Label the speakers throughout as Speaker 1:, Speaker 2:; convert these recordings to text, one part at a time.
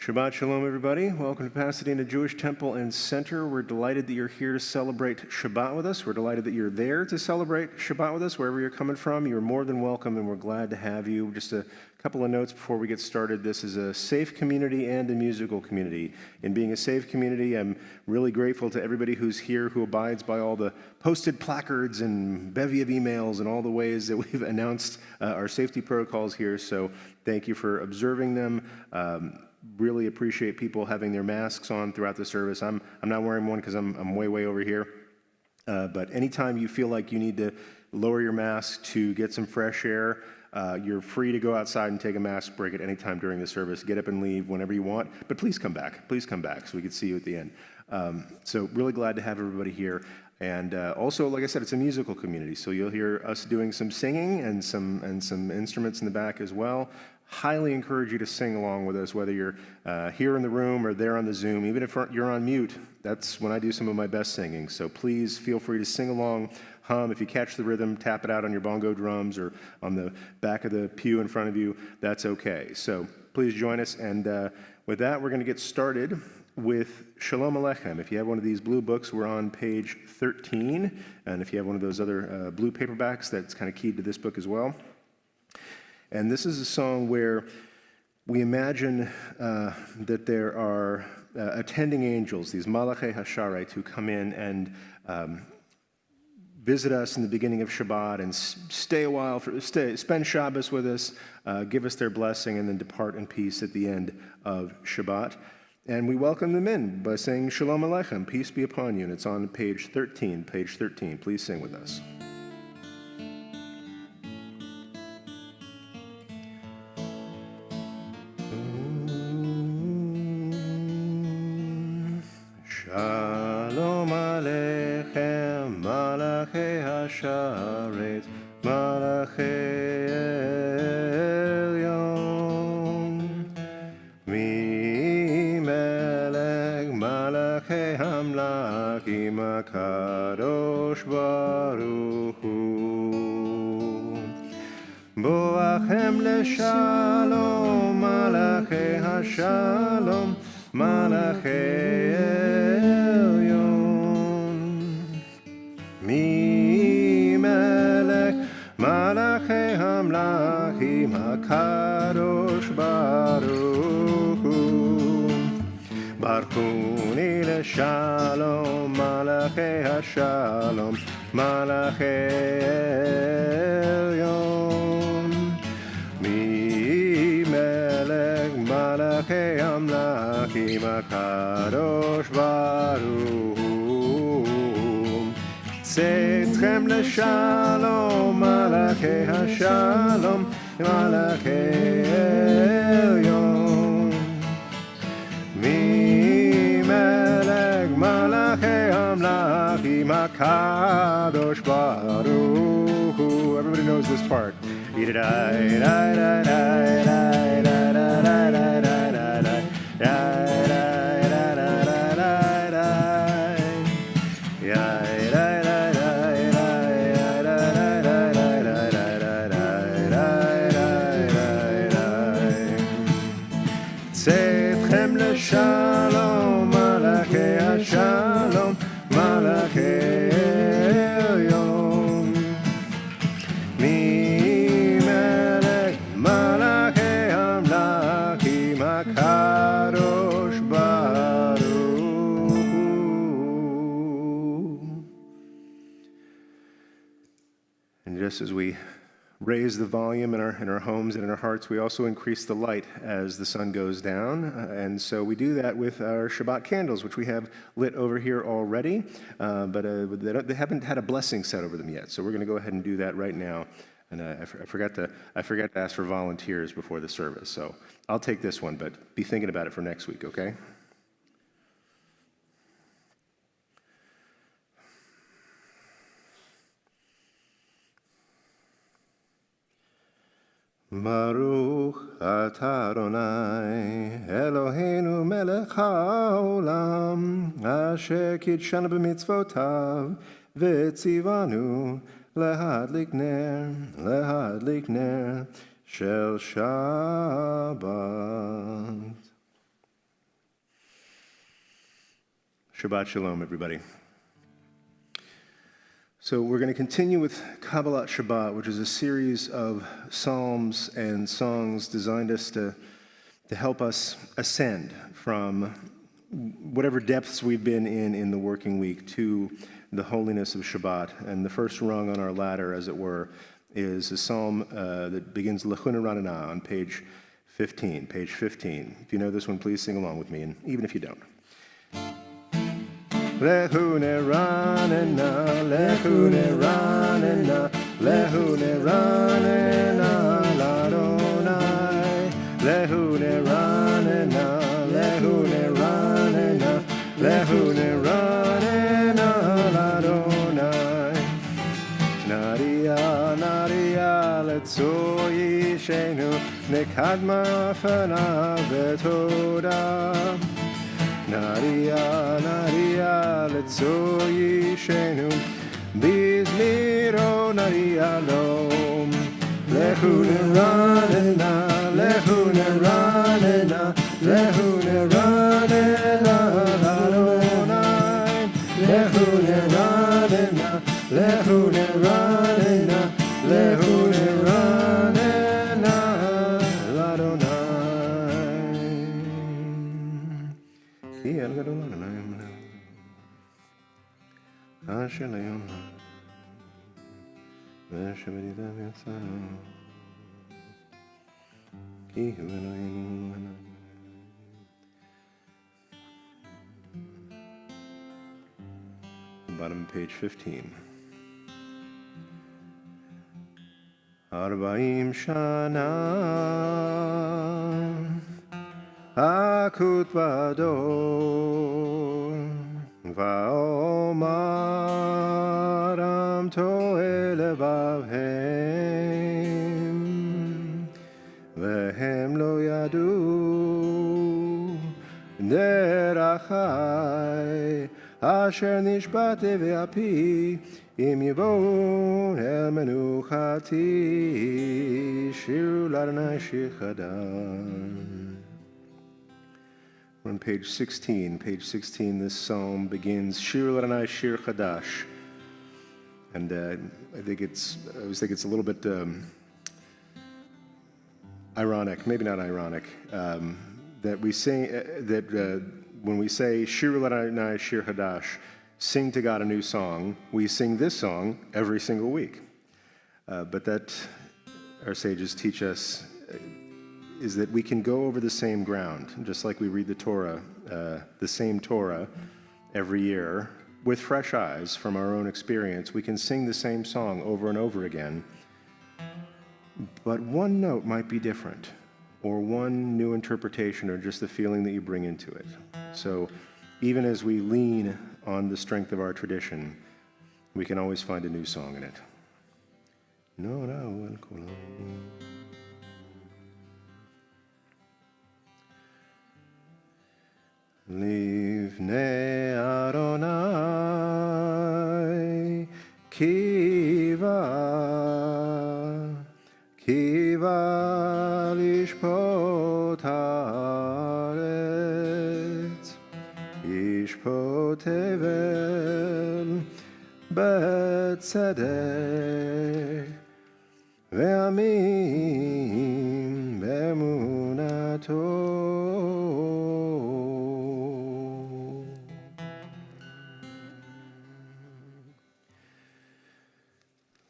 Speaker 1: Shabbat Shalom, everybody. Welcome to Pasadena Jewish Temple and Center. We're delighted that you're here to celebrate Shabbat with us. We're delighted that you're there to celebrate Shabbat with us. Wherever you're coming from, you're more than welcome, and we're glad to have you. Just a couple of notes before we get started. This is a safe community and a musical community. In being a safe community, I'm really grateful to everybody who's here who abides by all the posted placards and bevy of emails and all the ways that we've announced our safety protocols here. So thank you for observing them. Really appreciate people having their masks on throughout the service. I'm not wearing one because I'm way over here. But anytime you feel like you need to lower your mask to get some fresh air, you're free to go outside and take a mask break at any time during the service. Get up and leave whenever you want. But please come back. Please come back so we can see you at the end. So really glad to have everybody here. And also, like I said, it's a musical community. So you'll hear us doing some singing and some instruments in the back as well. Highly encourage you to sing along with us, whether you're here in the room or there on the Zoom. Even if you're on mute, that's when I do some of my best singing. So please feel free to sing along, hum. If you catch the rhythm, tap it out on your bongo drums or on the back of the pew in front of you. That's okay. So please join us. And with that, we're going to get started with Shalom Alechem. If you have one of these blue books, we're on page 13. And if you have one of those other blue paperbacks, that's kind of keyed to this book as well. And this is a song where we imagine that there are attending angels, these Malachei Hasharet, who come in and visit us in the beginning of Shabbat and stay a while, spend Shabbos with us, give us their blessing, and then depart in peace at the end of Shabbat. And we welcome them in by saying Shalom Alechem, peace be upon you. And it's on page 13. Page 13. Please sing with us. Shalom Alechem, Malachei Hasharet, Malachei Elyon, Mimelech Malachei Hamlakim HaKadosh Baruch Hu, Boachem Leshalom, Malachei Hashalom, Malachei Elyon, Mimelech Malachei Hamlachim HaKadosh Baruch Hu, Barchuni Leshalom, Malachei Hashalom, Malachei Elyon, Mimelech Malachei Hamlachim HaKadosh Baruch Hu, Tzedchem Leshalom, Malachei Hashalom, Malachei Elyon, Mimelech Malachei Hamlachim HaKadosh Baruch Hu. Everybody knows knows this part.
Speaker 2: Shalom Alechem, Shalom Alechem, Mi Melech Malachei Amlakim HaKadosh Baruch Hu.
Speaker 1: And just as we raise the volume in our homes and in our hearts, we also increase the light as the sun goes down. And so we do that with our Shabbat candles, which we have lit over here already, but they haven't had a blessing set over them yet. So we're going to go ahead and do that right now. And I forgot to ask for volunteers before the service. So I'll take this one, but be thinking about it for next week, okay?
Speaker 2: Baruch atah Adonai Eloheinu melech haolam asher kidshanu b'mitzvotav v'tzivanu lehadlik ner shel Shabbat.
Speaker 1: Shabbat Shalom, everybody. So we're going to continue with Kabbalah Shabbat, which is a series of psalms and songs designed to help us ascend from whatever depths we've been in the working week to the holiness of Shabbat. And the first rung on our ladder, as it were, is a psalm that begins Lechuna Ranana on page 15. Page 15. If you know this one, please sing along with me, and even if you don't.
Speaker 2: Lechune ranena, lechune ranena, lechune ranena, ladonai. Lechune ranena, lechune ranena, lechune ranena, ladonai. Nadia, nadia, letzoi shenu, nekadma fana vetoda. Nadia, Nadia, letzoi shenu, bizmiro nadia lom. Lechune ranena, lechune ranena, lechune ranena, ladonai. Lechune ranena, lechune ranena, lechune ranena, ladonai.
Speaker 1: Bottom of page 15.
Speaker 2: Arbaim shana akut vador va'omaram to'e levavhem vehem lo yadu derachai asher nishbate ve'api im yivon el menuchati shiru l'Adonai shir chadam.
Speaker 1: On page 16. Page 16, this psalm begins, Shir L'Adonai Shir Chadash. And I always think it's a little bit ironic, maybe not ironic, that we sing, when we say Shir L'Adonai Shir Chadash, sing to God a new song, we sing this song every single week. But that, our sages teach us, is that we can go over the same ground, just like we read the Torah, the same Torah every year, with fresh eyes from our own experience. We can sing the same song over and over again, but one note might be different, or one new interpretation, or just the feeling that you bring into it. So even as we lean on the strength of our tradition, we can always find a new song in it.
Speaker 2: נורא על כולם. לפני אדוני קיווה לשפוט הארץ, ישפוט תבל בצדק, ועמים באמונתו.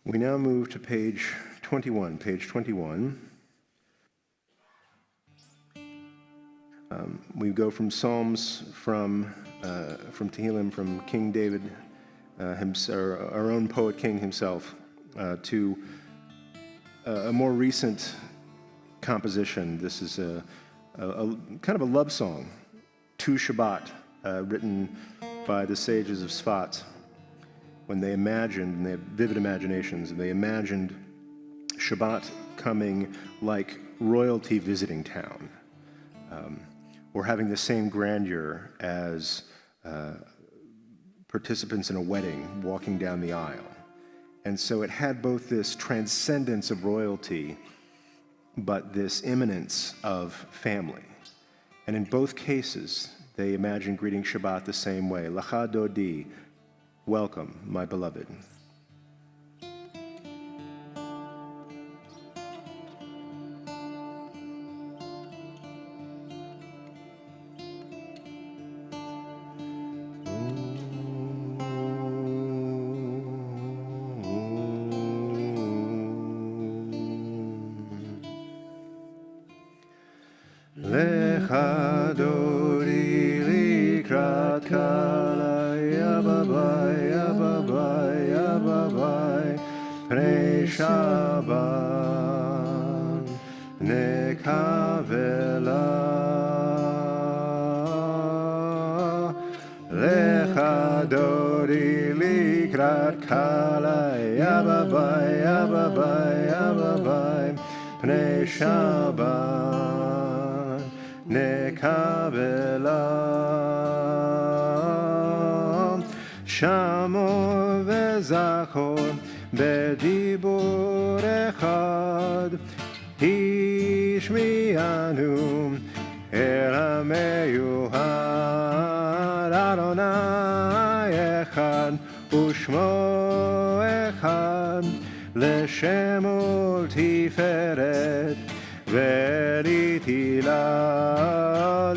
Speaker 2: We now move to page 21. Page 21. We go from Psalms, from Tehillim, from King David, our own poet king himself, to a more recent composition. This is a kind of a love song to Shabbat, written by the sages of Sfat, when they imagined, and they had vivid imaginations, and they imagined Shabbat coming like royalty visiting town, or having the same grandeur as participants in a wedding walking down the aisle. And so it had both this transcendence of royalty, but this immanence of family. And in both cases, they imagined greeting Shabbat the same way. Lacha dodi, welcome, my beloved. Lecha dodi likrat kala yababai yababai yababai pnei Shabbat nekavela. Lecha dodi likrat kala yababai yababai yababai pnei Shabbat nekavela. Shamo וזכור בדיבור אחד, השמיענו אל המיוחד. אדוני אחד ושמו אחד, לשם ולתפארת ולתהילה.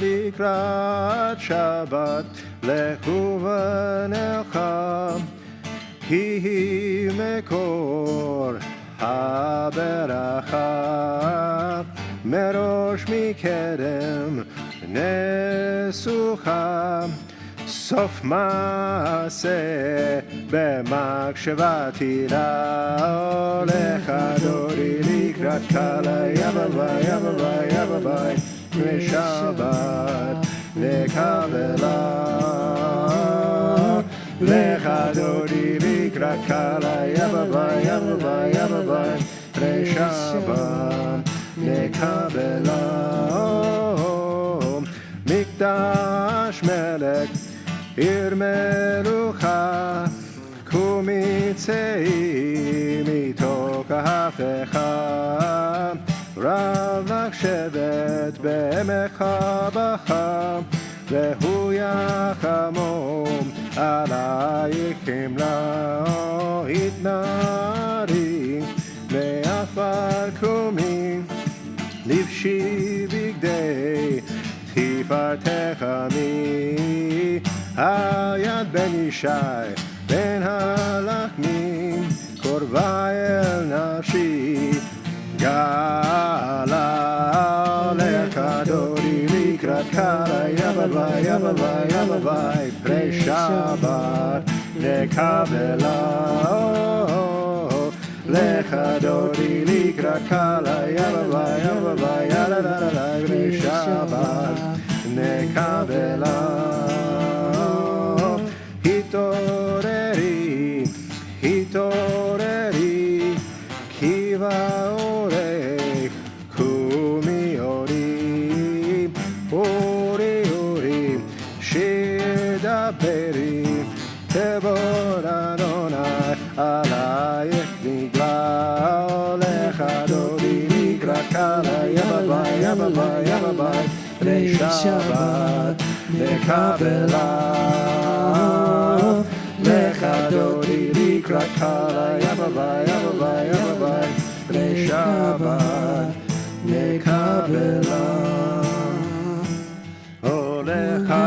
Speaker 2: לקראת שבת לכו ונלכה, כי היא מקור הברכה. מראש מקדם נסוכה, סוף מעשה במחשבה תילה. לך דודי לקראת קלה יבבי יבבי יבבי משבת לקבלה. לך דודי לקראת קלה יבבי יבבי יבבי משבת לקבלה. מקדש מלך עיר מלוכה, קומי צאי מתוך ההפכה. רב לך שבט בעמך בכה, והוא יחמום עלייך חמלה. התנערי מעפר קומי, לבשי בגדי תפארתך עמי. היד בן ישי בן הלחמים, קורבה אל נפשי גאלה. לך דודי לקראת קלה יבבי יבבי יבבי פני שבת לקבלה. לך דודי לקראת קלה יבבי יבבי יבבי פני שבת נקבלה. התעוררי התעוררי, כי Ore Kumi Ori Ori Ori Shida Beri Tebora Donai Alayek Nigla Olecha Dodi Nigra Kala Yababai Yababai Yababai Rei Shabbat Kabbalah Lecha Dodi Nigra Kala Yababai Yababai Yababai Rei Shabbat Kabbalah Olecha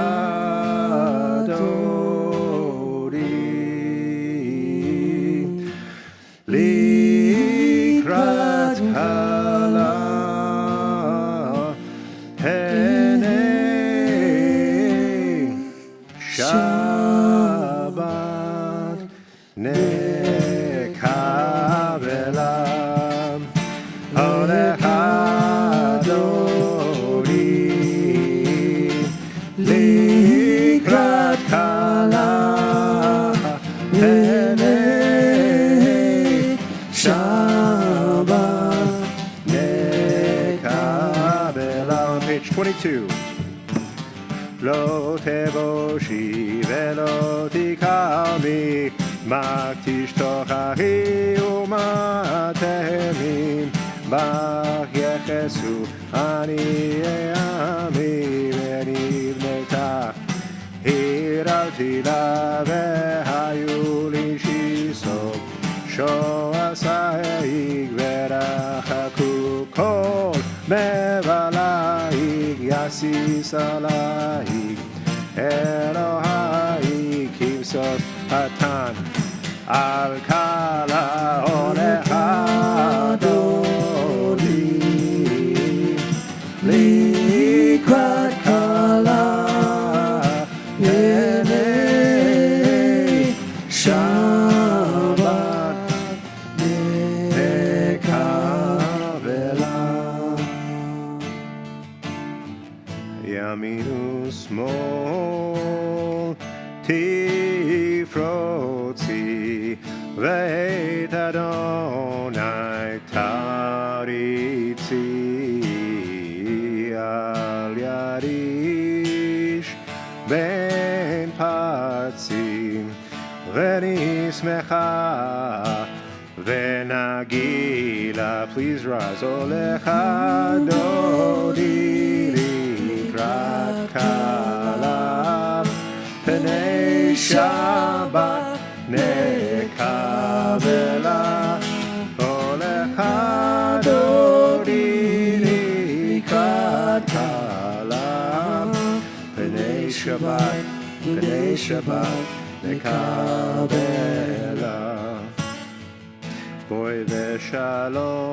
Speaker 2: Likrat Kala Hene Shabbat Nekabela Olecha Dodi Likrat Kala Hene Shabbat Nekabela on page 22. Lo teboshi velo tikami maktish tochahi umatehemi bach yechesu ani eami venivneta hiralti la vehayu li shiso shoasai verachaku kol mevalai yasis alai Elohai kivsos hatan al kala olecha dodi likrat kala yene Shabbat nekavela Yaminu small tifrotzi veit Adonai taritzi al yarish ben patzi venismecha venagila. Please rise. Olecha dodi likrat kala Pnei Shabbat nekavela Olecha dodi likrat kala Pnei Shabbat nekavela Boy veshalom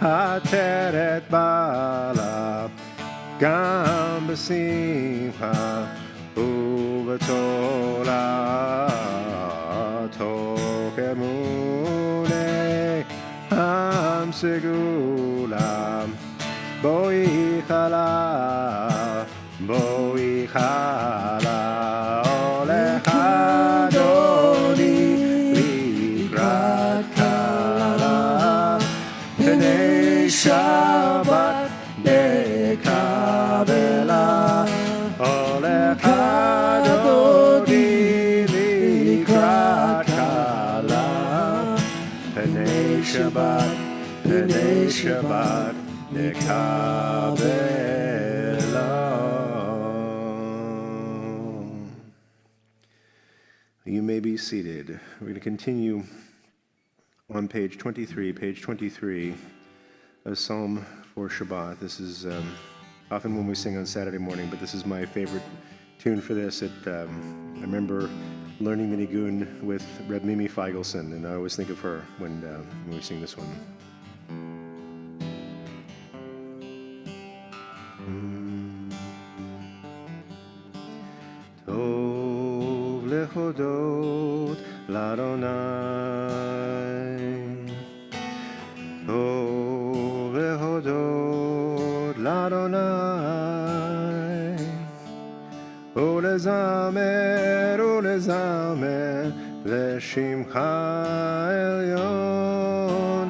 Speaker 2: hateret bala Gam b'simcha ובתורה תוך אמוני עם סגולה בואי חלה הולך אדוני לקראת קלה פני שבת בקבלה הולך אדוני לקראת קלה פני שבת nekabela. You may be seated. We're going to continue on page 23, a psalm for Shabbat. This is often when we sing on Saturday morning, but this is my favorite tune for this. I remember learning the nigun with Reb Mimi Feigelson, and I always think of her when we sing this one. Tov lechodot l'Adonai, Tov lechodot l'Adonai, ulezamer l'shimcha elyon,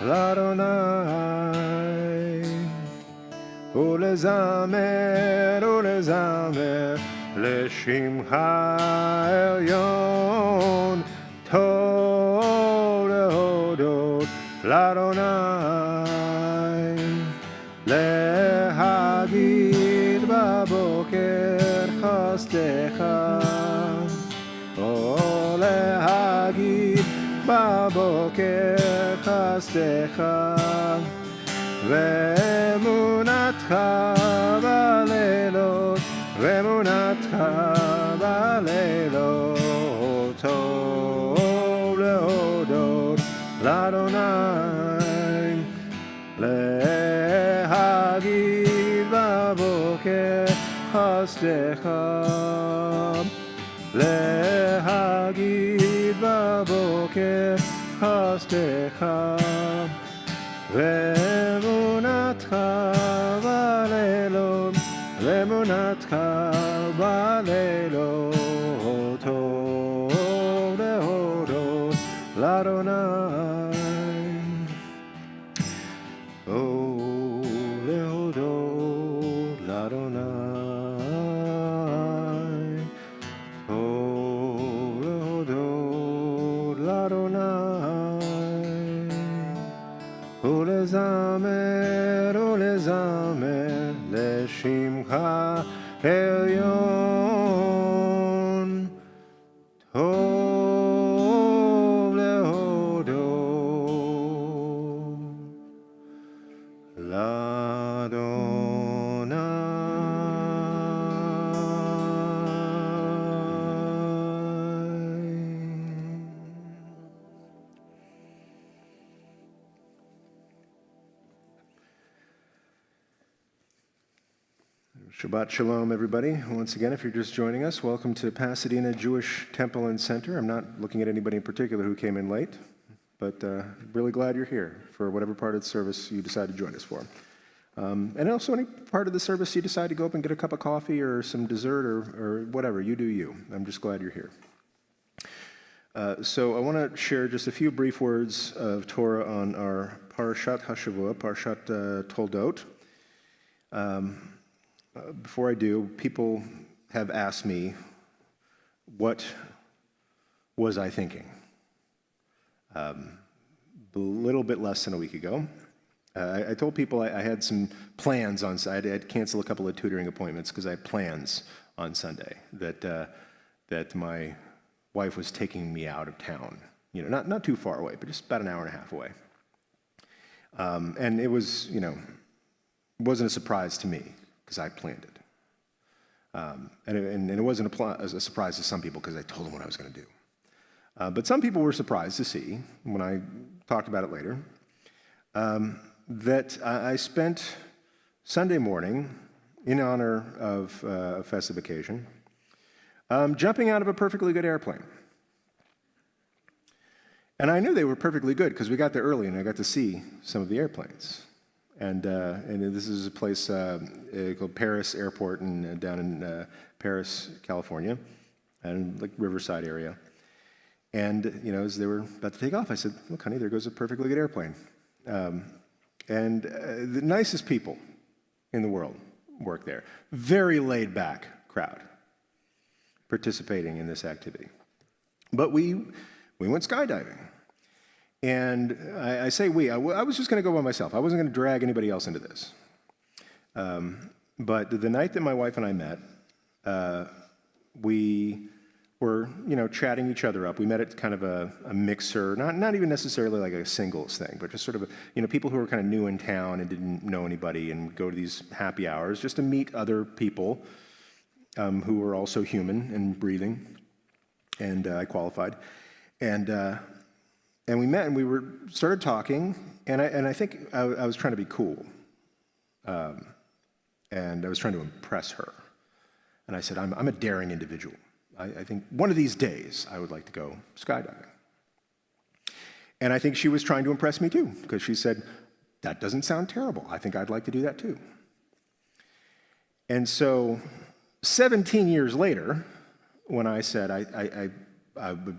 Speaker 2: l'Adonai. ולזמר לשמך העליון, טוב להודות לאדוני, להגיד בבוקר חסדך, או להגיד בבוקר חסדך, ואמונתך בלילות, ואמונתך בלילות, טוב להודות לאדוני, להגיד בבוקר חסדך, להגיד בבוקר חסדך, ואמונתך בלילות, ואמונתך בלילות, טוב להודות לאדוני. טוב להודות לאדוני. טוב להודות לאדוני. ולזמר לשמך עליון, טוב להודות לאדוני. Shabbat Shalom, everybody. Once again, if you're just joining us, welcome to Pasadena Jewish Temple and Center. I'm not looking at anybody in particular who came in late, but really glad you're here for whatever part of the service you decide to join us for. And also any part of the service you decide to go up and get a cup of coffee or some dessert or whatever, you do you. I'm just glad you're here. So I want to share just a few brief words of Torah on our Parashat HaShavua, Parashat Toldot. Before I do, people have asked me, what was I thinking? A little bit less than a week ago. I told people I had some plans on Sunday. I had to cancel a couple of tutoring appointments because I had plans on Sunday that my wife was taking me out of town. You know, not too far away, but just about an hour and a half away. And it was, it wasn't a surprise to me, because I planned it. And it wasn't a surprise to some people because I told them what I was going to do. But some people were surprised to see, when I talked about it later, that I spent Sunday morning, in honor of a festive occasion, jumping out of a perfectly good airplane. And I knew they were perfectly good because we got there early and I got to see some of the airplanes. And this is a place called Paris Airport down in Paris, California, and like Riverside area. And as they were about to take off, I said, "Look, honey, there goes a perfectly good airplane." And the nicest people in the world work there. Very laid back crowd participating in this activity. But we went skydiving. And I say we. I was just going to go by myself. I wasn't going to drag anybody else into this. But the night that my wife and I met, we were, chatting each other up. We met at kind of a mixer, not even necessarily like a singles thing, but just sort of, people who were kind of new in town and didn't know anybody and would go to these happy hours just to meet other people who were also human and breathing. And I qualified. And we met and we started talking, and I think I was trying to be cool. And I was trying to impress her. And I said, I'm a daring individual. I think one of these days I would like to go skydiving. And I think she was trying to impress me too, because she said, that doesn't sound terrible. I think I'd like to do that too. And so 17 years later, when I said,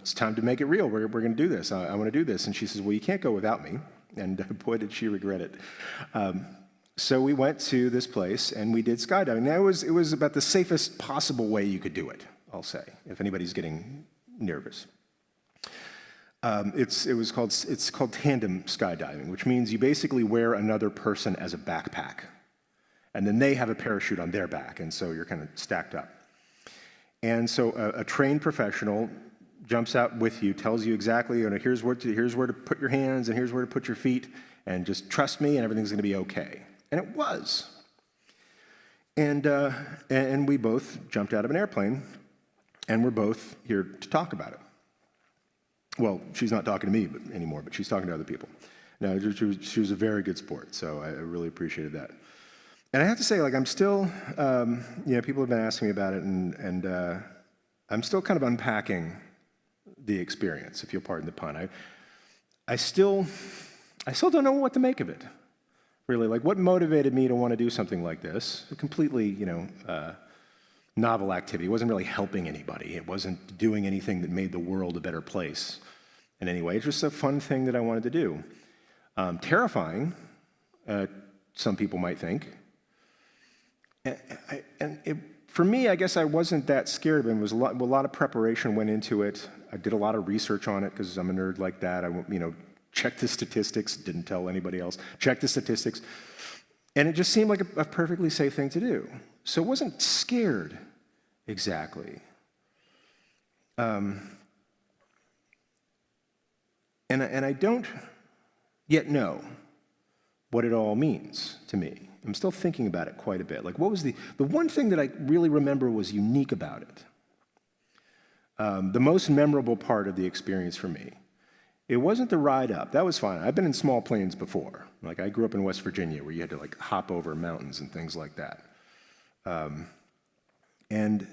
Speaker 2: it's time to make it real. We're going to do this. I want to do this. And she says, well, you can't go without me. and boy, did she regret it. So we went to this place, and we did skydiving. Now, it was about the safest possible way you could do it, I'll say, if anybody's getting nervous. It's called Tandem Skydiving, which means you basically wear another person as a backpack, and then they have a parachute on their back, and so you're kind of stacked up. And so a trained professional jumps out with you, tells you exactly, here's where to put your hands, and here's where to put your feet, and just trust me, and everything's going to be okay. And it was. And we both jumped out of an airplane, and we're both here to talk about it. Well, she's not talking to me anymore, but she's talking to other people. No, she was a very good sport, so I really appreciated that. And I have to say, I'm still, people have been asking me about it, and I'm still kind of unpacking the experience, if you'll pardon the pun. I still don't know what to make of it, really. What motivated me to want to do something like this? A completely, novel activity. It wasn't really helping anybody. It wasn't doing anything that made the world a better place in any way. It's just a fun thing that I wanted to do. Terrifying, some people might think. For me, I guess I wasn't that scared of it. It was a lot of preparation went into it. I did a lot of research on it because I'm a nerd like that. I checked the statistics, didn't tell anybody else, checked the statistics. And it just seemed like a perfectly safe thing to do. So I wasn't scared exactly. And I don't yet know what it all means to me. I'm still thinking about it quite a bit. What was the one thing that I really remember was unique about it? The most memorable part of the experience for me. It wasn't the ride up. That was fine. I've been in small planes before. I grew up in West Virginia where you had to hop over mountains and things like that. And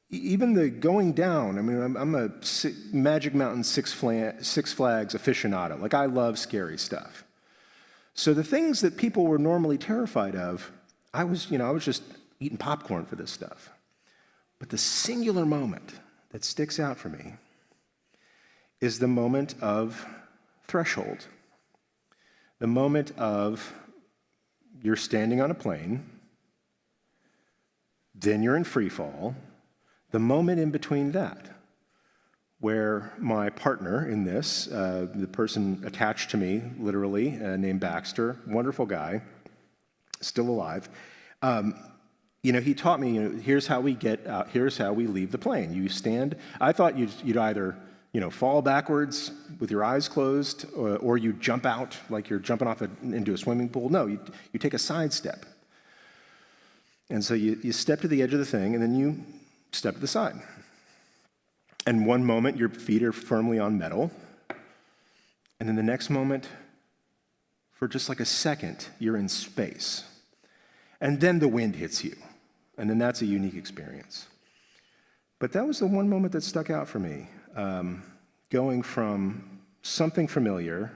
Speaker 2: even the going down, I'm a Magic Mountain Six Flags aficionado. I love scary stuff. So the things that people were normally terrified of, I was just eating popcorn for this stuff. But the singular moment that sticks out for me is the moment of threshold. The moment of you're standing on a plane, then you're in free fall, the moment in between that, where my partner in this, the person attached to me, literally, named Baxter, wonderful guy, still alive, he taught me, here's how we get out, here's how we leave the plane. You stand, I thought you'd either, fall backwards with your eyes closed, or you jump out like you're jumping off into a swimming pool. No, you take a side step. And so you step to the edge of the thing, and then you step to the side. And one moment, your feet are firmly on metal. And then the next moment, for just a second, you're in space. And then the wind hits you. And then that's a unique experience. But that was the one moment that stuck out for me. Going from something familiar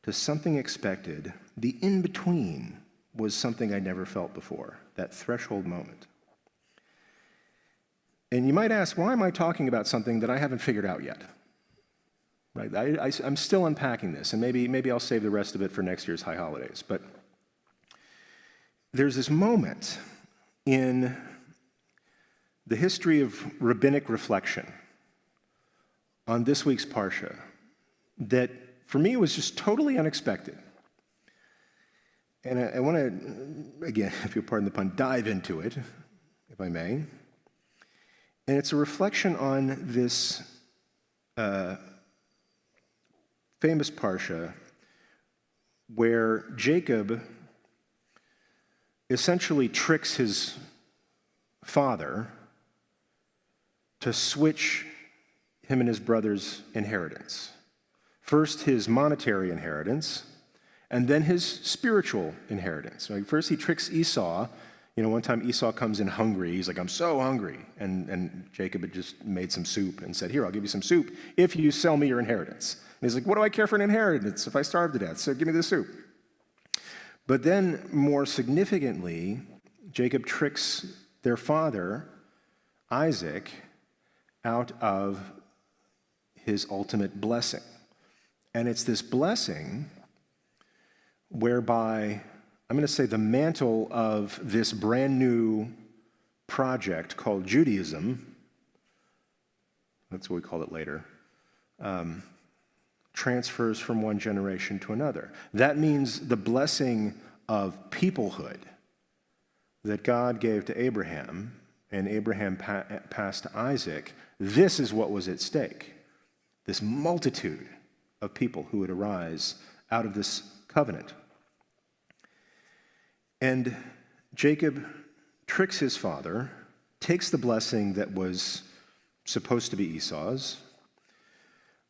Speaker 2: to something expected, the in-between was something I never felt before, that threshold moment. And you might ask, why am I talking about something that I haven't figured out yet? Right? I'm still unpacking this, and maybe I'll save the rest of it for next year's high holidays. But there's this moment in the history of rabbinic reflection on this week's Parsha that, for me, was just totally unexpected. And I want to, again, if you'll pardon the pun, dive into it, if I may. And it's a reflection on this famous Parsha where Jacob essentially tricks his father to switch him and his brother's inheritance. First, his monetary inheritance, and then his spiritual inheritance. First, he tricks Esau. One time Esau comes in hungry. He's like, I'm so hungry. And Jacob had just made some soup and said, here, I'll give you some soup if you sell me your inheritance. And he's like, what do I care for an inheritance if I starve to death? So give me the soup. But then, more significantly, Jacob tricks their father, Isaac, out of his ultimate blessing. And it's this blessing whereby, I'm going to say, the mantle of this brand new project called Judaism, that's what we call it later, transfers from one generation to another. That means the blessing of peoplehood that God gave to Abraham, and Abraham passed to Isaac, this is what was at stake. This multitude of people who would arise out of this covenant. And Jacob tricks his father, takes the blessing that was supposed to be Esau's,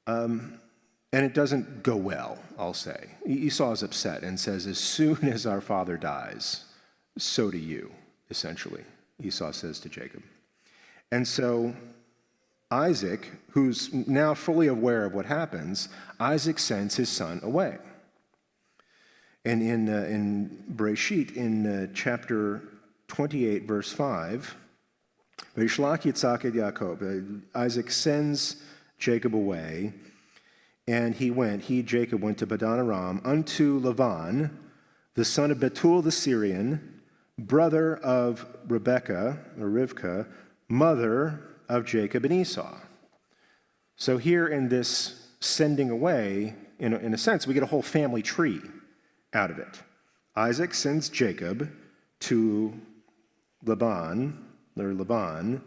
Speaker 2: and it doesn't go well, I'll say. Esau is upset and says, as soon as our father dies, so do you, essentially, Esau says to Jacob. And so Isaac, who's now fully aware of what happens, Isaac sends his son away. And in Bereshit, in chapter 28, verse 5, Vayishlach Yitzhak et Yaakov, Isaac sends Jacob away, and Jacob went to Padan Aram unto Lavan, the son of Bethuel the Syrian, brother of Rivkah, mother of Jacob and Esau. So here in this sending away, in a sense, we get a whole family tree out of it. Isaac sends Jacob to Laban, the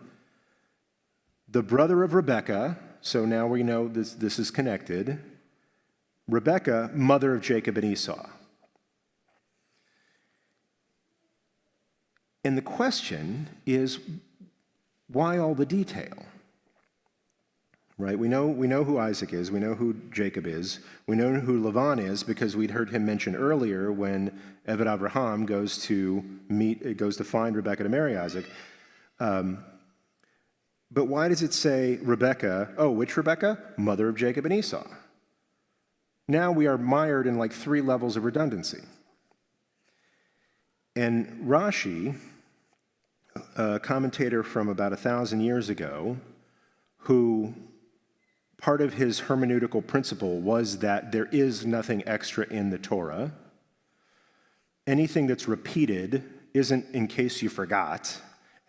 Speaker 2: brother of Rebekah, so now we know this is connected. Rebekah, mother of Jacob and Esau. And the question is, why all the detail? Right? We know who Isaac is. We know who Jacob is. We know who Lavan is because we'd heard him mention earlier when Eved Avraham goes to find Rebekah to marry Isaac. But why does it say Rebekah? Oh, which Rebekah? Mother of Jacob and Esau. Now we are mired in like 3 levels of redundancy. And Rashi, a commentator from about 1,000 years ago, who part of his hermeneutical principle was that there is nothing extra in the Torah. Anything that's repeated isn't in case you forgot.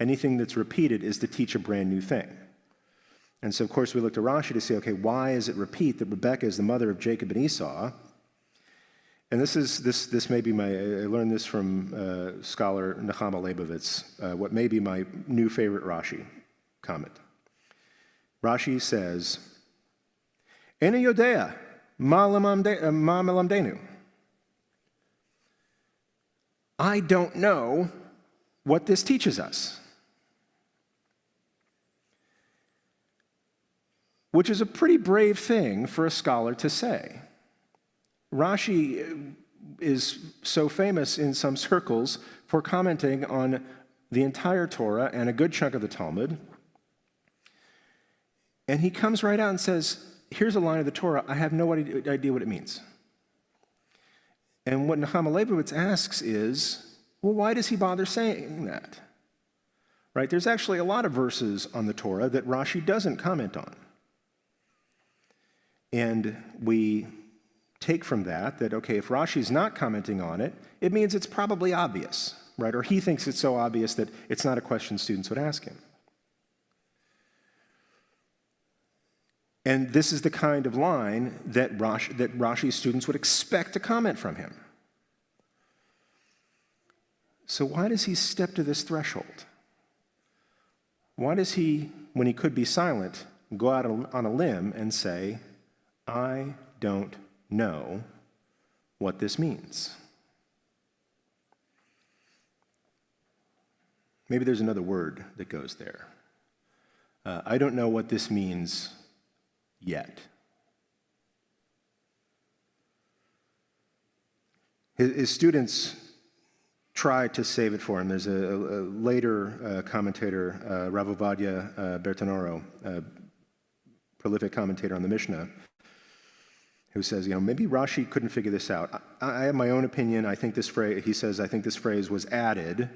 Speaker 2: Anything that's repeated is to teach a brand new thing. And so, of course, we look to Rashi to say, okay, why is it repeat that Rebekah is the mother of Jacob and Esau? And this may be I learned this from scholar Nechama Leibovitz, what may be my new favorite Rashi comment. Rashi says, Ena yodea ma melamdenu. I don't know what this teaches us. Which is a pretty brave thing for a scholar to say. Rashi is so famous in some circles for commenting on the entire Torah and a good chunk of the Talmud. And he comes right out and says, here's a line of the Torah, I have no idea what it means. And what Nechama Leibovitz asks is, well, why does he bother saying that? Right? There's actually a lot of verses on the Torah that Rashi doesn't comment on. And we take from that, okay, if Rashi's not commenting on it, it means it's probably obvious, right? Or he thinks it's so obvious that it's not a question students would ask him. And this is the kind of line that Rashi's students would expect to comment from him. So why does he step to this threshold? Why does he, when he could be silent, go out on a limb and say, I don't know what this means? Maybe there's another word that goes there. I don't know what this means yet. His students try to save it for him. There's a later commentator, Rav Ovadia Bertanoro, a prolific commentator on the Mishnah, who says, maybe Rashi couldn't figure this out. I have my own opinion. I think this phrase, he says, I think this phrase was added,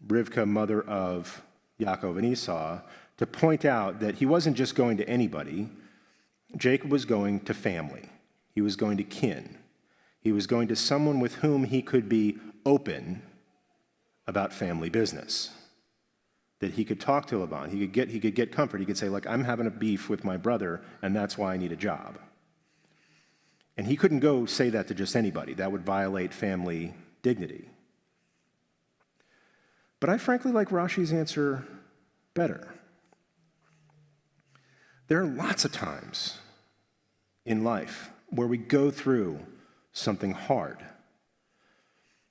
Speaker 2: Rivkah, mother of Yaakov and Esau, to point out that he wasn't just going to anybody. Jacob was going to family. He was going to kin. He was going to someone with whom he could be open about family business, that he could talk to Laban. He could get comfort. He could say, like, I'm having a beef with my brother, and that's why I need a job. And he couldn't go say that to just anybody. That would violate family dignity. But I frankly like Rashi's answer better. There are lots of times in life where we go through something hard,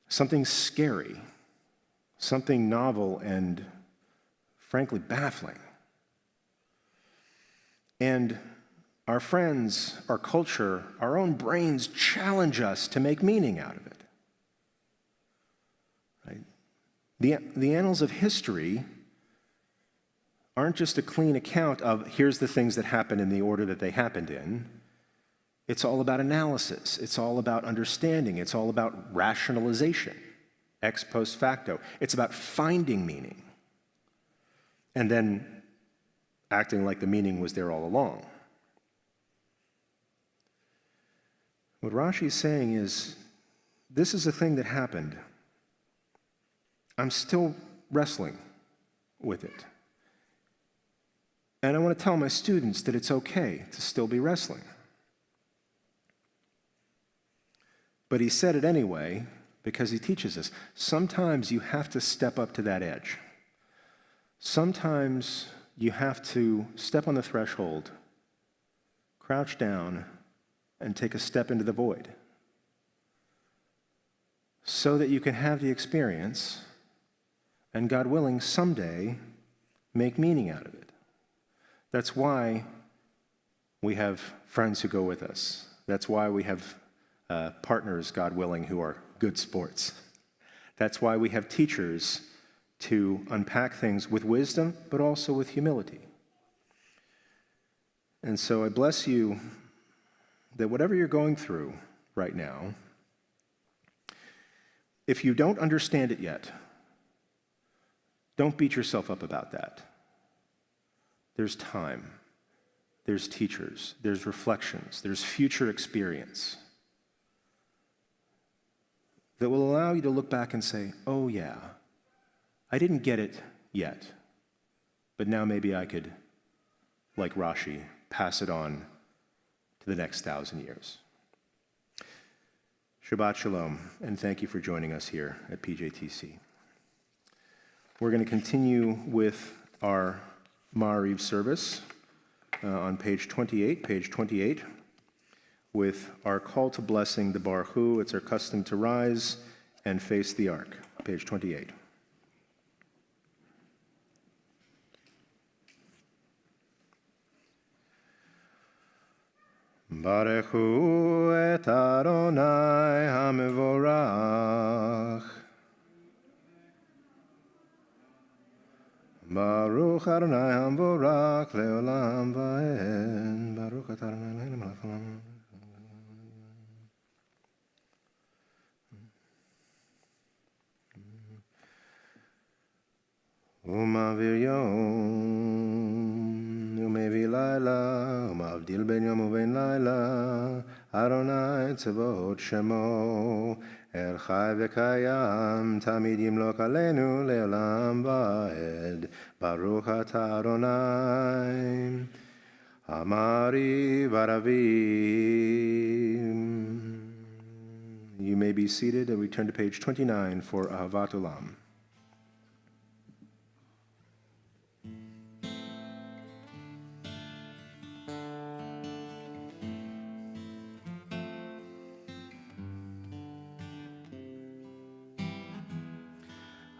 Speaker 2: something scary, something novel and frankly baffling. And our friends, our culture, our own brains challenge us to make meaning out of it. Right? The annals of history aren't just a clean account of here's the things that happened in the order that they happened in. It's all about analysis. It's all about understanding. It's all about rationalization, ex post facto. It's about finding meaning and then acting like the meaning was there all along. What Rashi's saying is, this is a thing that happened. I'm still wrestling with it. And I want to tell my students that it's okay to still be wrestling. But he said it anyway because he teaches us. Sometimes you have to step up to that edge. Sometimes you have to step on the threshold, crouch down, and take a step into the void so that you can have the experience and, God willing, someday make meaning out of it. That's why we have friends who go with us. That's why we have partners, God willing, who are good sports. That's why we have teachers to unpack things with wisdom, but also with humility. And so I bless you that whatever you're going through right now, if you don't understand it yet, don't beat yourself up about that. There's time, there's teachers, there's reflections, there's future experience that will allow you to look back and say, oh yeah, I didn't get it yet, but now maybe I could, like Rashi, pass it on to the next 1,000 years. Shabbat Shalom, and thank you for joining us here at PJTC. We're going to continue with our Ma'ariv service on page 28, with our call to blessing the Baruch Hu. It's our custom to rise and face the ark, page 28. Baruch Hu et Adonai HaMevorach. Baruch Adonai HaMevorach le'olam va'ed. Baruch et Adonai le'olam va'ed. Umavir yom, umevi laila, umavdil ben yom uben laila, Adonai tzavot shemo, el chai v'kayam, tamid yimlok aleinu le'olam va'ed, Baruch atah Adonai, Amari v'aravim. You may be seated, and we turn to page 29 for Ahavat Olam.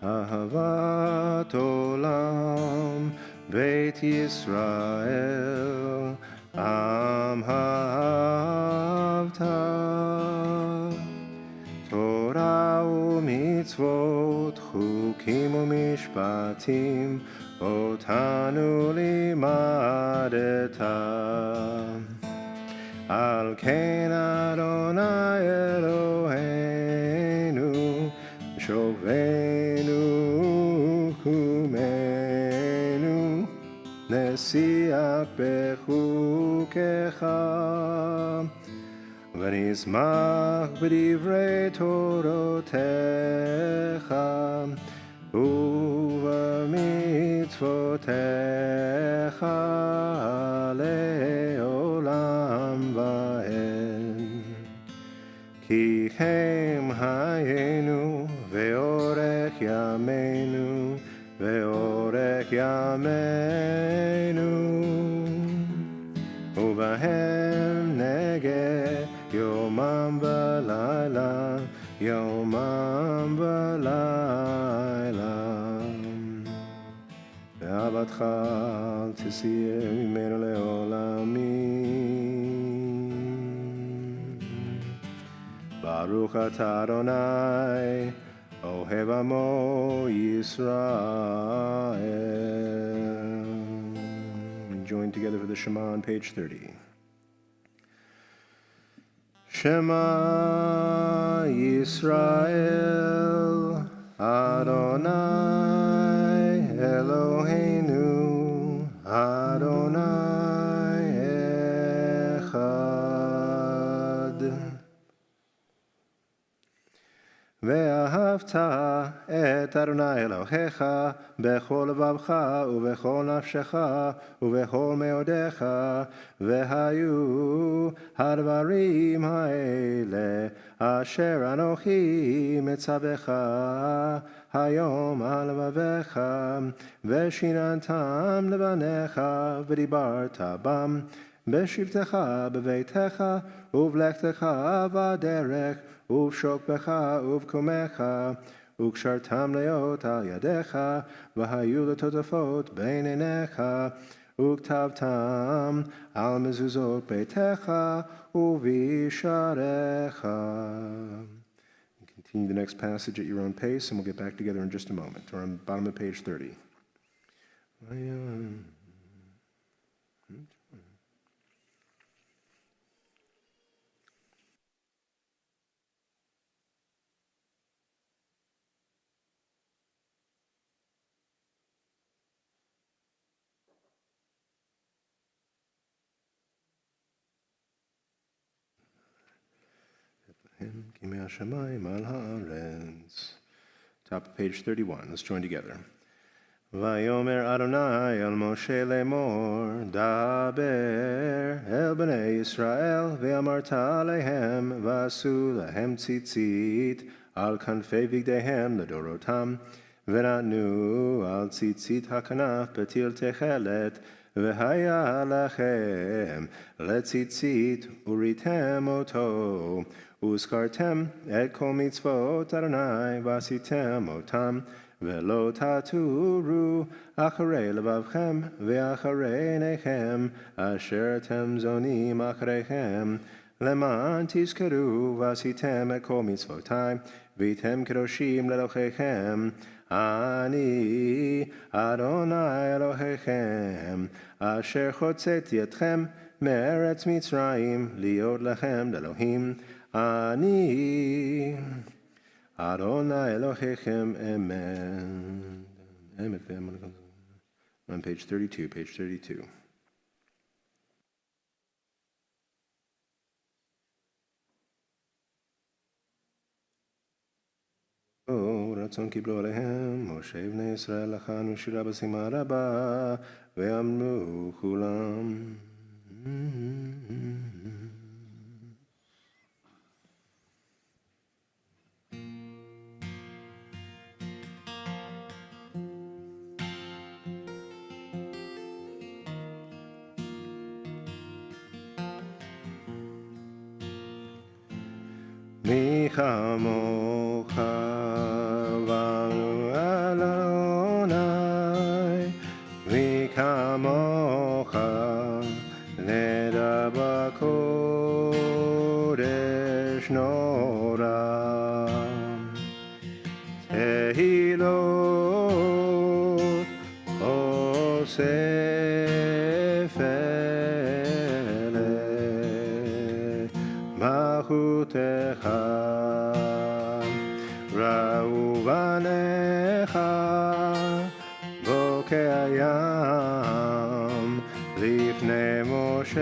Speaker 2: Ahavat Olam, Beit Yisrael, Am Ha'avta, Torah u'mitzvot, Chukim u'mishpatim, Otanu limadeta. Al ken Adonai Eloheinu, Shovenu kumenu, Nesiach bechukecha, ונשמח בדברי תורותיך ובמצוותיך לעולם ועד. כי הם היינו ואורך ימינו ואורך ימינו, ובהם נגד יומם ולילה, יומם ולילה. ואהבתך אל תסיר ממנו לעולמים. ברוך אתה אדוני אוהב עמו Yisrael. Join together for the Shema on page 30. Shema Yisrael Adonai Eloheinu Adonai Echad. ואהבת את אדוני אלוהיך בכל לבבך ובכל נפשך ובכל מאודיך, והיו הדברים האלה אשר אנוכי מצווך היום על לבביך, ושיננתם לבניך ודיברת בם בשבתך בביתך ובלכתך בדרך ובשוקבך ובקומך, וקשרתם להיות על ידיך, והיו לטוטפות בין עיניך, וכתבתם על מזוזות ביתך ובשעריך. Continue the next passage at your own pace, and we'll get back together in just a moment. We're on the bottom of page 30. Top of page 31. Let's join together. Vayomer Adonai el Moshe lemor, daber el bnei Yisrael, ve'amarta alehem, v'asu lahem tzitzit, al kanfei vigdehem ledorotam, ve'natnu al tzitzit hakanaf betil techelet, ve'haya lachem letzitzit uritem oto, uzkartem et kol mitzvot Adonai vasitem otam, ve'lo taturu acharei levavchem ve'acharei nechem asher atem zonim achareichem, leman tizkaru vasitem et kol mitzvotai v'item kedoshim lelocheichem. Ani Adonai Elohechem asher chotzeti etchem me'eretz Mitzrayim liot lechem lelohim. Ani Adonai Elohechem. Amen. On page 32, page 32. רצון קיבלו עליהם, משה בני ישראל לחנו שירה בשמחה רבה, ואמרו כולם. מי כמוך כמוך נדע בקודש נורא, תהילות אוסף אלה מלכותך, ראו בניך בוקע ים לפני משה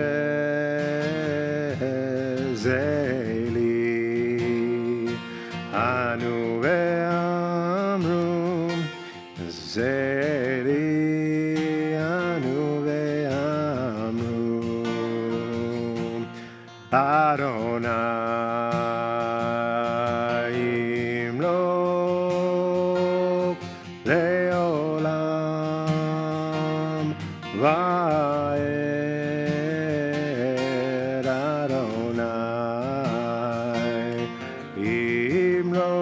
Speaker 2: Zeli Anu ve'amru Zeli Anu ve'amru Adonai Imlok Leolam Vaed Adonai Imlok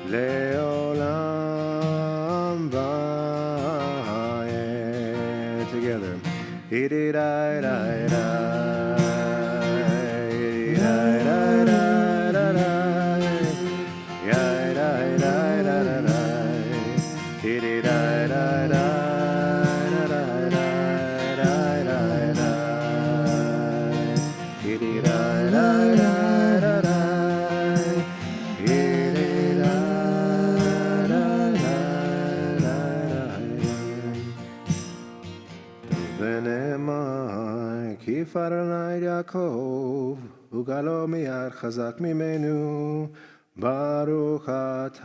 Speaker 2: Leolam Vaed. Together. Adonai Yaakov, Ugalo miyad chazak mimenu, Baruch atah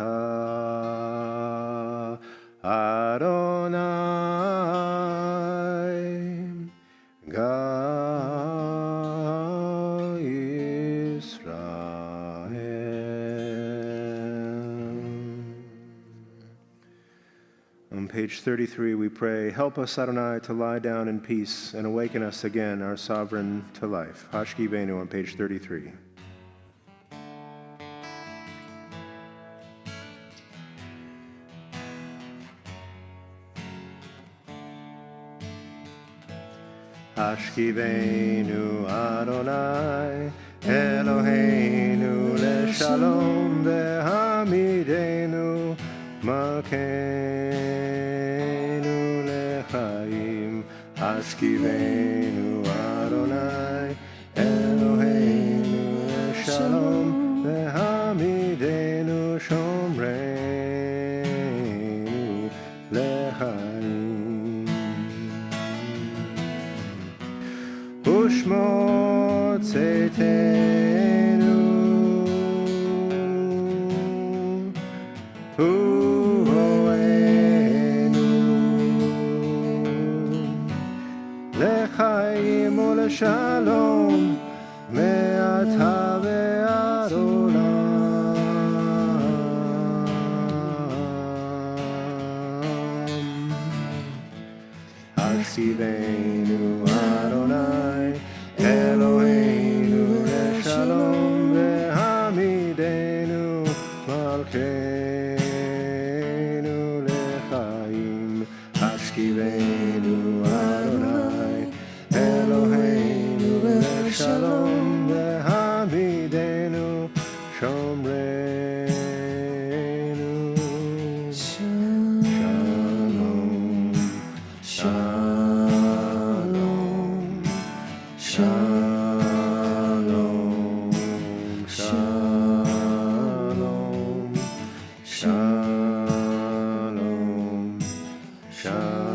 Speaker 2: Adonai Gal Yisrael. On page 33, we pray, help us, Adonai, to lie down in peace and awaken us again, our sovereign, to life. Hashki Benu on page 33. Hashkivenu Adonai Eloheinu leshalom vehamidenu malkeinu lechaim. Hashkivenu Adonai Eloheinu leshalom vehamidenu shomreinu lechaim. Ushmot zetenu uhoenu lechaim uleshalom me'ata ve'ad olam. Hashivenu Adonai Eloheinu leshalom vehamidenu malkeinu lechaim. Hashkivenu Adonai Eloheinu leshalom vehamidenu shomreinu. Shalom, shalom, shalom, shalom, shalom, shalom,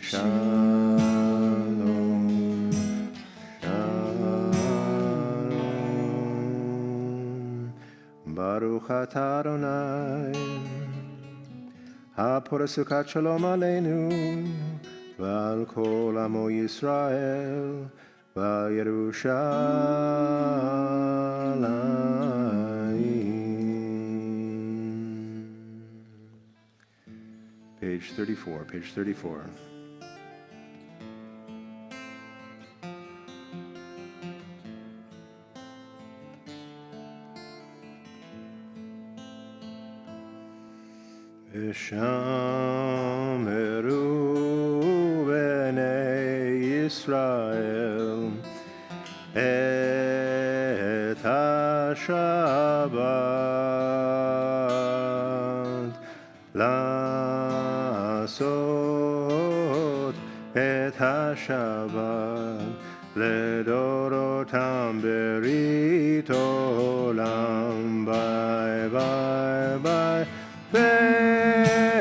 Speaker 2: shalom, shalom. Baruch atah Adonai HaPorasukat Shalom Aleinu V'al kol amo Yisrael V'al Yerushalayim. Page 34, page 34. Shameru b'nei Yisrael et HaShabbat la'asot et HaShabbat ledorotam berit olam. Bye, bye, bye. Beini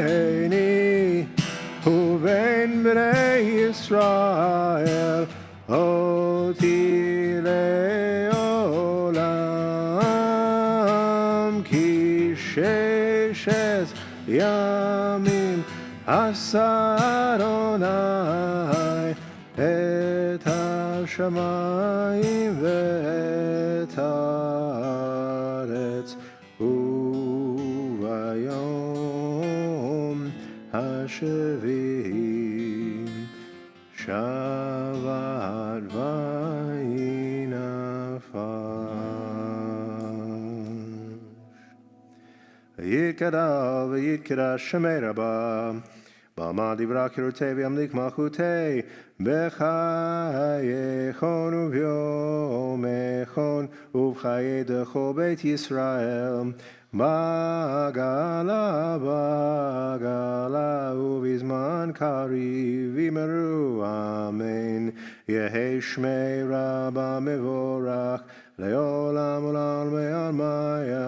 Speaker 2: uvein b'nei Yisrael Yisrael, Oti le'olam, ki sheshes yamim asa Adonai et hashamayim ve'et haaretz, uvayom hashevim Shabbat vayinafash. Yitkara v'yitkara shemei rabba, b'alma divra kirutei v'yamlik malchutei, b'chayechon uvyomechon, uv'chaye decho beit Yisrael, bagala bagala uvizman kariv v'meru amen. Yehi shmei rabba mevorach le'olam olam ve'almaya.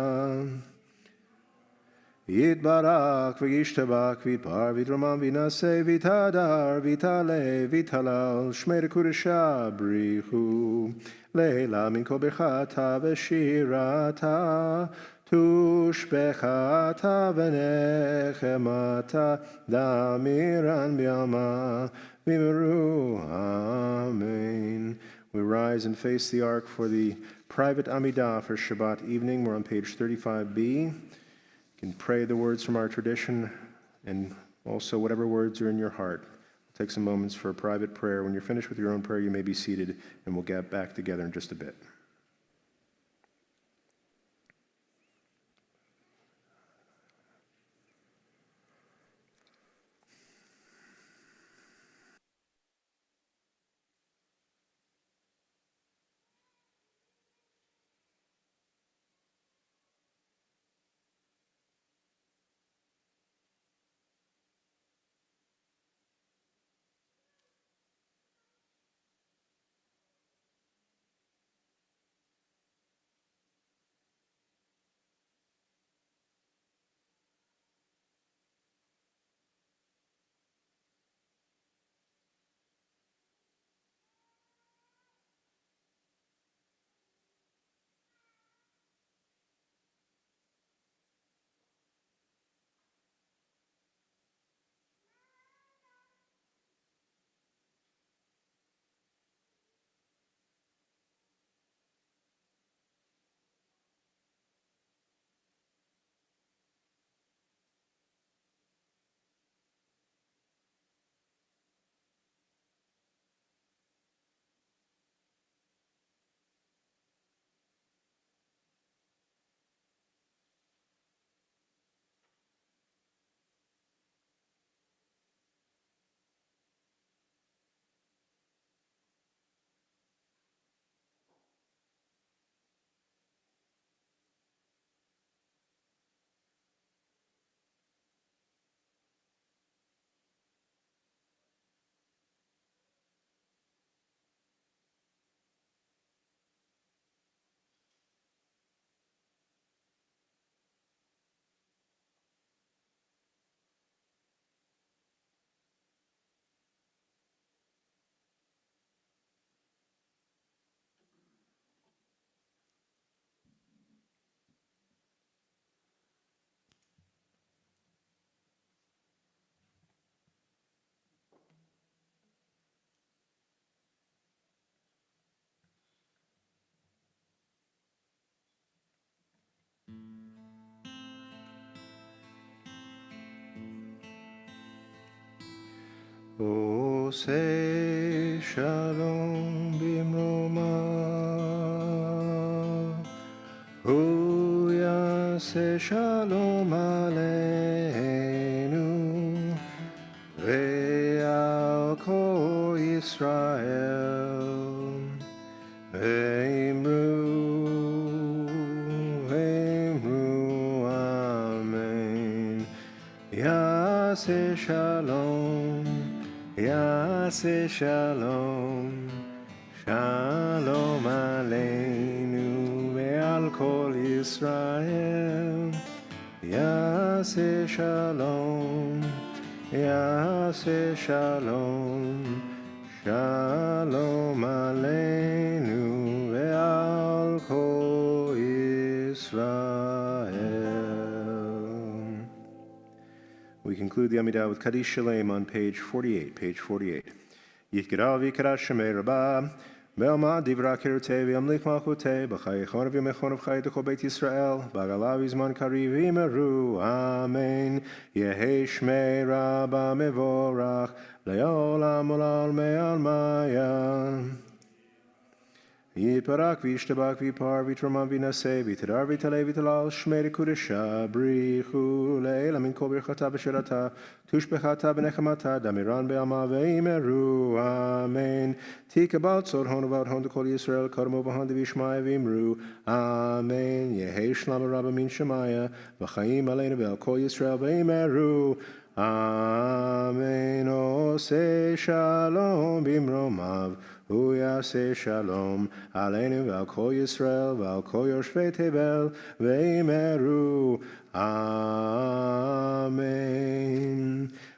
Speaker 2: Yitbarak v'yishtabak v'yitbar v'yitramam v'yinaseh v'yitadar v'yitale v'yitalal shmei rekudesha brichu leila min kol birchata v'shirata tushbechata v'nechemata damiran b'yama v'meru amen. We rise and face the ark for the private Amidah for Shabbat evening. We're on page 35b. You can pray the words from our tradition and also whatever words are in your heart. Take some moments for a private prayer. When you're finished with your own prayer, you may be seated, and we'll get back together in just a bit. Oseh shalom bimroma, hu yaseh shalom aleinu, ve'al kol Yisrael, ve'imru amen. Yaseh shalom, Yaseh shalom, shalom aleinu ve'al kol Yisrael. Yaseh shalom, Yaseh shalom, conclude the Amidah with Kaddish Shalem on page 48. Yitkara v'yikara shemei rabah, Be'alma divra kirutei v'yamlik malchutei, b'chayechon v'yamechon v'chay d'chol Beit Yisrael, b'agala v'zman kari v'imeru, Amen. Yehi shmei rabah mevorach, le'olam olal me'almaya. Yitparak v'yishtabak v'yipar v'yitramam v'ynaseh v'yitadar v'yitalei v'yitalal shmei d'kudesha brichu le'el amin kol birchata b'shirata tushbechata b'nechamata damiran be'alma v'imeru amen. Tikabal tzod hon uvod hon d'kol Yisrael kodmo v'hon d'vishmaya v'imru amen. Yehei shlam rabba min shemaya v'chaim aleinu ve'al kol Yisrael v'imeru amen. Oseh shalom b'imromav Hu yaseh shalom aleinu v'al kol Yisrael v'al kol yoshvei tevel v'eimeru. Amen.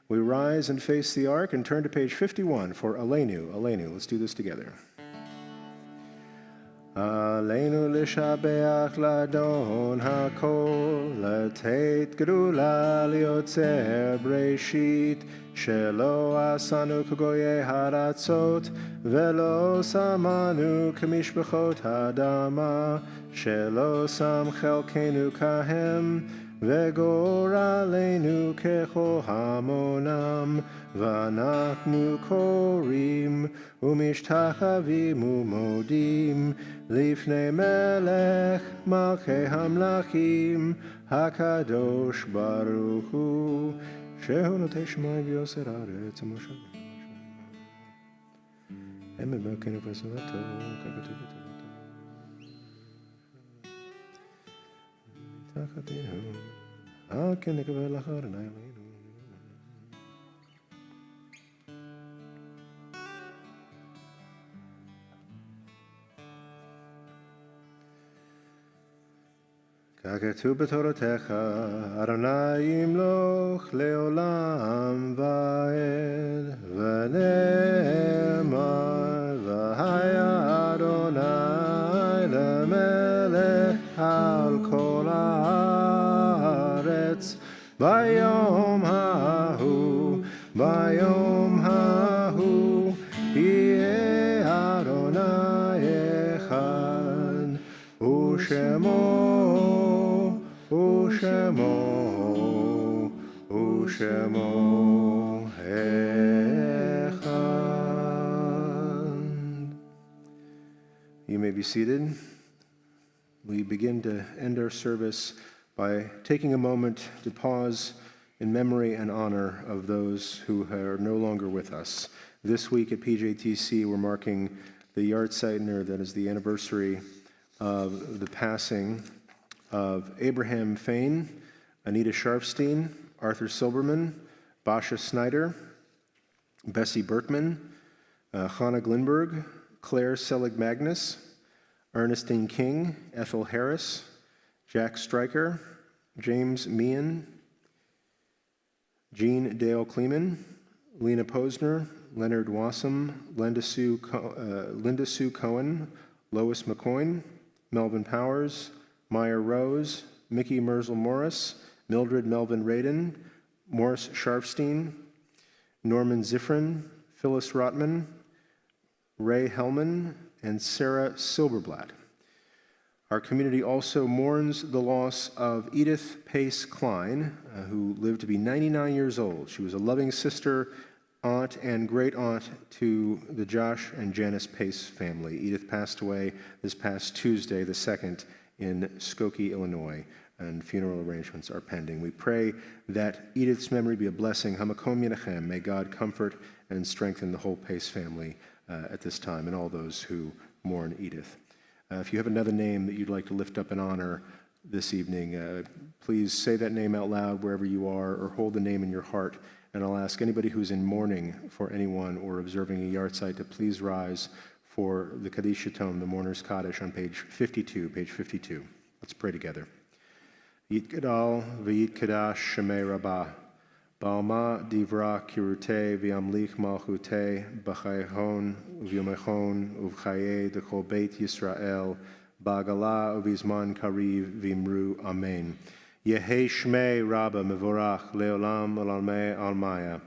Speaker 2: We rise and face the ark and turn to page 51 for Aleinu. Aleinu. Let's do this together. Aleinu l'shabeach ladon hakol l'teit gedula liotzer breshit shelo asanu k'goyei haratzot velo samanu k'mishpachot hadama shelo sam chelkenu kahem וגורלנו כחוהמונם, ואנחנו קוראים ומשתחווים ומודים לפני מלך מלכי המלכים, הקדוש ברוך הוא, שהוא נוטה שמיים ויוסר הארץ ומושב. הם מברכנו וסורתו, ככתוב בתורתו. תחתינו, כן נקבל אחר נעלינו. ככתוב בתורתך, אדוני ימלוך לעולם ועד, ונאמר, והיה אדוני למלך על כל הארץ, ביום ההוא, יהיה אדוני אחד, ושמו אחד. You may be seated. We begin to end our service by taking a moment to pause in memory and honor of those who are no longer with us. This week at PJTC, we're marking the Yahrzeit, that is the anniversary of the passing of Abraham Fain, Anita Sharfstein, Arthur Silberman, Basha Snyder, Bessie Berkman, Hannah Glinberg, Claire Selig Magnus, Ernestine King, Ethel Harris, Jack Stryker, James Meehan, Jean Dale Kleeman, Lena Posner, Leonard Wassam, Linda Sue Cohen, Lois McCoyne, Melvin Powers, Maya Rose, Mickey Merzel Morris, Mildred Melvin Radin, Morris Sharfstein, Norman Ziffrin, Phyllis Rotman, Ray Hellman, and Sarah Silberblatt. Our community also mourns the loss of Edith Pace Klein, who lived to be 99 years old. She was a loving sister, aunt, and great-aunt to the Josh and Janice Pace family. Edith passed away this past Tuesday, the 2nd, in Skokie, Illinois, and funeral arrangements are pending. We pray that Edith's memory be a blessing. Hamakom Yenechem. May God comfort and strengthen the whole Pace family at this time and all those who mourn Edith. If you have another name that you'd like to lift up in honor this evening, please say that name out loud wherever you are, or hold the name in your heart. And I'll ask anybody who's in mourning for anyone or observing a Yahrzeit to please rise for the Kaddish Tome, the Mourner's Kaddish, on page 52. Let's pray together. Yitgadal v'yitkadash shemei rabbah, ba'alma divra kirutei v'yamlich malchutei, b'chayechon uv'yomechon uv'chayei d'chol Beit Yisrael, ba'agala uv'izman kariv v'imru amen. Yehi Shmei Rabba Mevorach Leolam Olamei Almaya.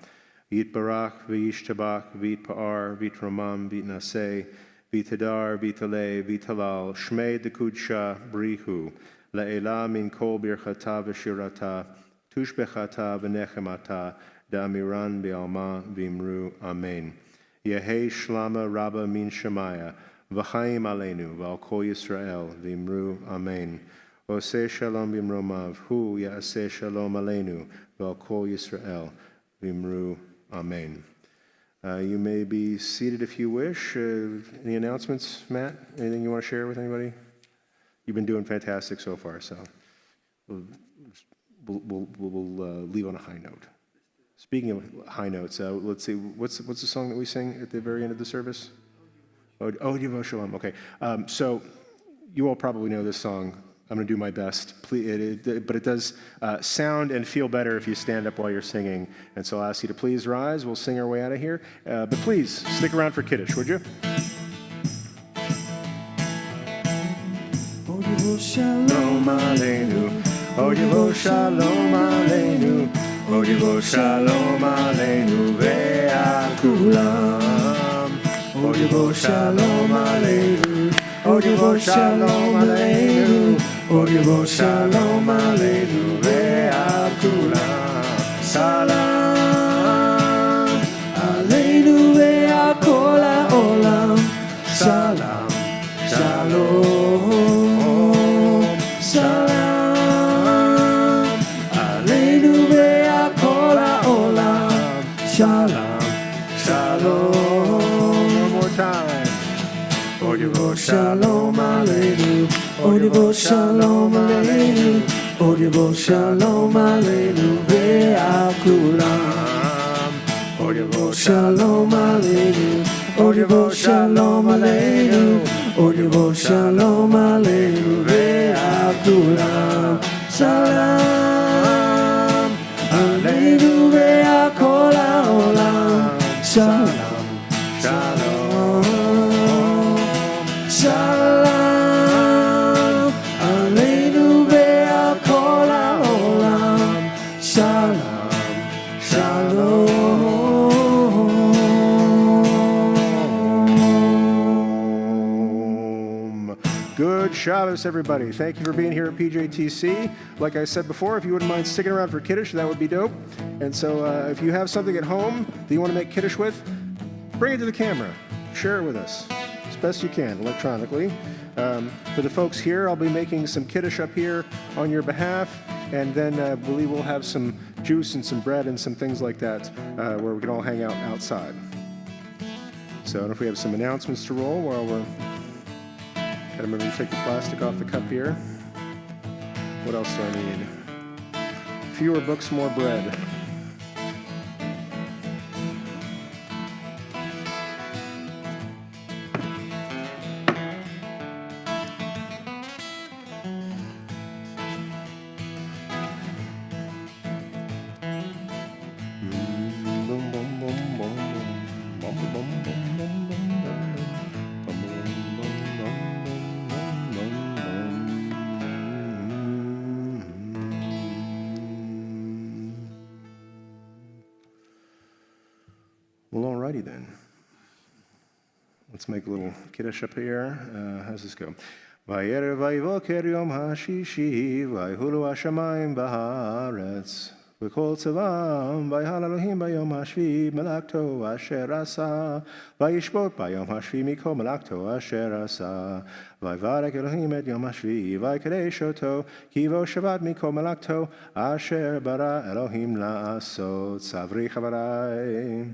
Speaker 2: Yitbarach v'yishtabach v'yitpa'ar v'yitramam v'yitnaseh v'yitadar v'yitaleh v'yitalal Shmei Dekudsha Brihu Le'ela min kol birchata v'shirata tushbechata v'nechemata da'amiran b'alma v'imru Amen. Yehi Shlama Rabba min Shemaya v'chaim aleinu v'al kol Yisrael v'imru Amen. Oseh shalom b'imromav hu ya'aseh shalom aleinu v'al kol Yisrael v'imru Amen. You may be seated if you wish. Any announcements, Matt? Anything you want to share with anybody? You've been doing fantastic so far, so we'll leave on a high note. Speaking of high notes, let's see, what's the song that we sing at the very end of the service? Oh, Devo Shalom. Okay, so you all probably know this song. I'm going to do my best, but it does sound and feel better if you stand up while you're singing. And so I'll ask you to please rise. We'll sing our way out of here. But please, stick around for Kiddush, would you?
Speaker 3: Odivo Shalom Aleinu,
Speaker 2: Odivo Shalom Aleinu, Odivo Shalom Aleinu ve'akulam.
Speaker 3: Odivo Shalom Aleinu,
Speaker 2: Odivo Shalom Aleinu,
Speaker 3: Odivo Shalom
Speaker 2: Aleinu ve'akulam. Salam
Speaker 3: Aleinu ve'al kol ha'olam.
Speaker 2: Salam
Speaker 3: Shalom, Salam Aleinu ve'al kol ha'olam. Shalom, Shalom.
Speaker 2: One more time.
Speaker 3: Odivo Shalom Aleinu, Odivo Shalom Aleinu, Odivo Shalom Aleinu ve'al kulam. Odivo Shalom Aleinu, Odivo Shalom Aleinu, Odivo Shalom Aleinu ve'al kulam. Salam Aleinu ve'al kol ha'olam. Shalom, Shalom. Shalom Aleinu ve'al kol ha'olam. Shalom, Shalom.
Speaker 2: Good Shabbos, everybody. Thank you for being here at PJTC. Like I said before, if you wouldn't mind sticking around for Kiddush, that would be dope. And so if you have something at home that you want to make Kiddush with, bring it to the camera. Share it with us as best you can electronically. For the folks here, I'll be making some Kiddush up here on your behalf. And then I believe we'll have some juice and some bread and some things like that where we can all hang out outside. So I don't know if we have some announcements to roll while we're... Gotta remember to take the plastic off the cup here. What else do I need? Fewer books, more bread. Well, alrighty then. Let's make a little Kiddush up here. How's this go? Vayerev vayivoker yom hashishi vayhulu hashamayim b'haaretz v'kol tzavam vayhal Elohim bayom hashvi melakto asher asa vayishbot bayom hashvi mikol melakto asher asa vayvarek Elohim et yom hashvi vaykadesh oto kivo Shabbat mikol melakto asher bara Elohim la'asot savri chavarai.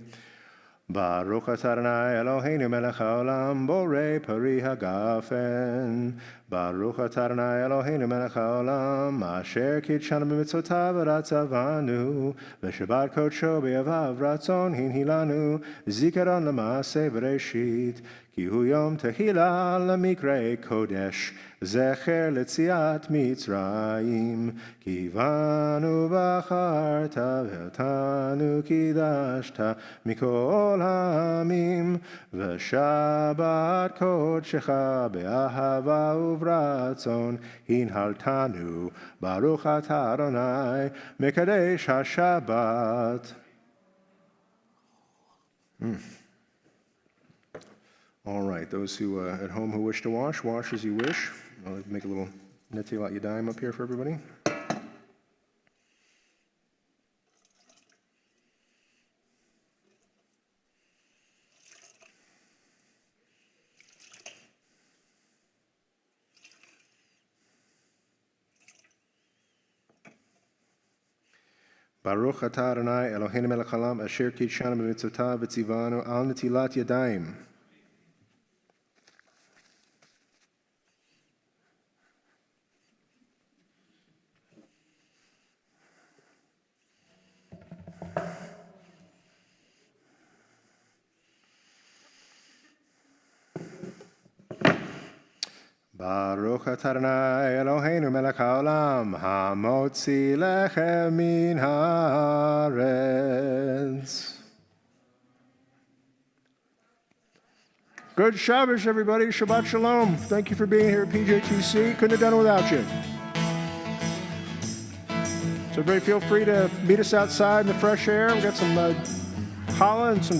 Speaker 2: Baruch atah Adonai Eloheinu melech haolam borei pari hagafen. Baruch atah Adonai Eloheinu melech haolam asher kitshanu b'mitzvotav v'ratzavanu v'shabbat kodsho b'yavav ratzon hinhilanu zikaron l'maaseh b'reshit כי הוא יום תחילה למקרא קודש, זכר ליציאת מצרים. כי בנו בחרת ואותנו קידשת מכל העמים, ושבת קודשך באהבה וברצון הנהלתנו. ברוך אתה אדוני מקדש השבת. All right, those who at home who wish to wash, wash as you wish. I'll make a little Netilat Yadayim up here for everybody. Baruch atah Adonai Eloheinu melech haolam asher kidshanu b'mitzvotav v'tzivanu al netilat yadayim. Baruch atah Adonai Eloheinu melech haolam hamotzi lechem min haaretz. Good Shabbos, everybody. Shabbat Shalom. Thank you for being here at PJTC. Couldn't have done it without you. So everybody feel free to meet us outside in the fresh air. We've got some challah and some